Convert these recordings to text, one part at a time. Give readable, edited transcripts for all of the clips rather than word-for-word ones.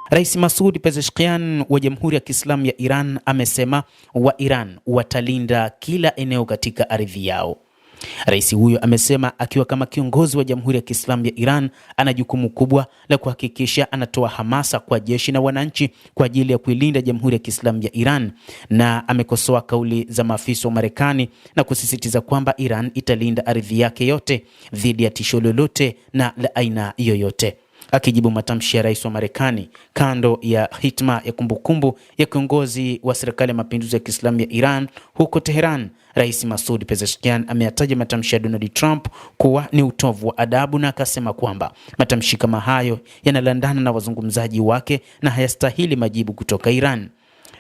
Rais Masoud Pezeshkian wa Jamhuri ya Kiislamu ya Iran amesema wa Iran watalinda kila eneo katika ardhi yao. Rais huyo amesema akiwa kama kiongozi wa Jamhuri ya Kiislamu ya Iran ana jukumu kubwa la kuhakikisha anatoa hamasa kwa jeshi na wananchi kwa ajili ya kuilinda Jamhuri ya Kiislamu ya Iran, na amekosoa kauli za maafisa wa Marekani na kusisitiza kwamba Iran italinda ardhi yake yote dhidi ya tisho lolote na la aina yoyote. Akijibu matamshi ya rais wa Marekani kando ya hitma ya kumbukumbu ya kiongozi wa serikali ya mapinduzi ya Kiislamu ya Iran huko Tehran, Rais Masoud Pezeshkian ameyataja matamshi ya Donald Trump kuwa ni utovu wa adabu, na akasema kwamba matamshi kama hayo yanalandana na wazungumzaji wake na hayastahili majibu kutoka Iran.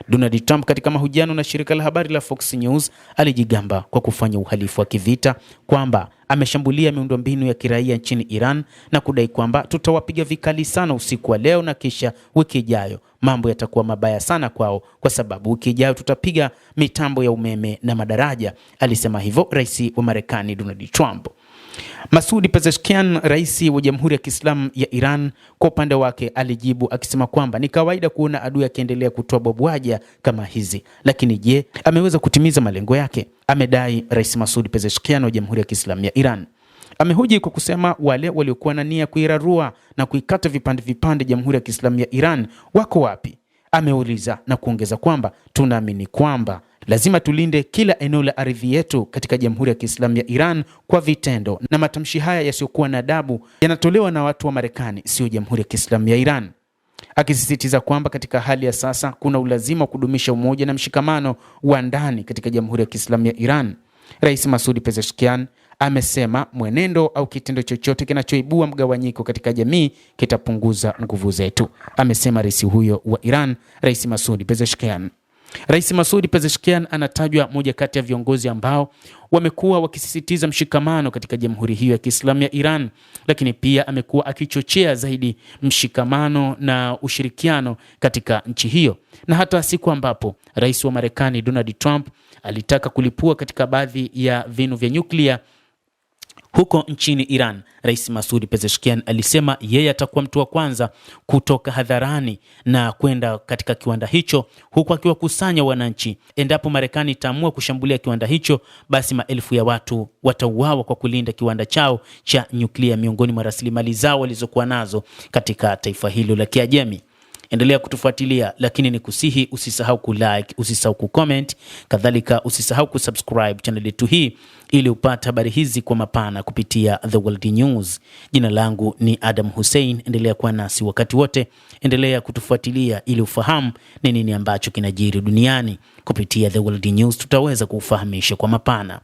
Donald Trump katika mahojiano na shirika la habari la Fox News alijigamba kwa kufanya uhalifu wa kivita, kwamba ameshambulia miundombinu ya kiraia nchini Iran na kudai kwamba tutawapiga vikali sana usiku wa leo na kisha wiki ijayo mambo yatakuwa mabaya sana kwao kwa sababu wiki ijayo tutapiga mitambo ya umeme na madaraja. Alisema hivyo rais wa Marekani Donald Trump. Masoud Pezeshkian, rais wa Jamhuri ya Kiislamu ya Iran, kwa upande wake alijibu akisema kwamba ni kawaida kuona adui akiendelea kutoa bwabwaja kama hizi, lakini je, ameweza kutimiza malengo yake? Amedai rais Masoud Pezeshkian wa Jamhuri ya Kiislamu ya Iran. Amehoji kwa kusema wale waliokuwa na nia kuirarua na kuikata vipande vipande Jamhuri ya Kiislamu ya Iran wako wapi? Ameuliza na kuongeza kwamba tunaamini kwamba lazima tulinde kila eneo la ardhi yetu katika Jamhuri ya Kiislamu ya Iran kwa vitendo, na matamshi haya yasiyokuwa na adabu yanatolewa na watu wa Marekani, sio Jamhuri ya Kiislamu ya Iran. Akisisitiza kwamba katika hali ya sasa kuna ulazima wa kudumisha umoja na mshikamano wa ndani katika Jamhuri ya Kiislamu ya Iran. Rais Masoud Pezeshkian amesema mwenendo au kitendo chochote kinachoibua mgawanyiko katika jamii kitapunguza nguvu zetu. Amesema rais huyo wa Iran, Rais Masoud Pezeshkian. Rais Masoud Pezeshkian anatajwa moja kati ya viongozi ambao wamekuwa wakisisitiza mshikamano katika Jamhuri hiyo ya Kiislamu ya Iran, lakini pia amekuwa akichochea zaidi mshikamano na ushirikiano katika nchi hiyo. Na hata siku ambapo rais wa Marekani Donald Trump alitaka kulipua katika baadhi ya vinu vya nyuklia huko nchini Iran, Rais Masoud Pezeshkian alisema yeye atakuwa mtu wa kwanza kutoka hadharani na kwenda katika kiwanda hicho, huku akiwakusanya wananchi. Endapo Marekani itaamua kushambulia kiwanda hicho, basi maelfu ya watu watauawa kwa kulinda kiwanda chao cha nyuklia, miongoni mwa rasilimali zao walizokuwa nazo katika taifa hilo la Kiajemi. Endelea kutufuatilia, lakini ni kusihi usisahau kulike, usisahau kucomment, kadhalika usisahau kusubscribe channel yetu hii ili upate habari hizi kwa mapana kupitia The World News. Jina langu ni Adam Hussein, endelea kuwa nasi wakati wote, endelea kutufuatilia ili ufahamu ni nini ambacho kinajiri duniani. Kupitia The World News tutaweza kufahamisha kwa mapana.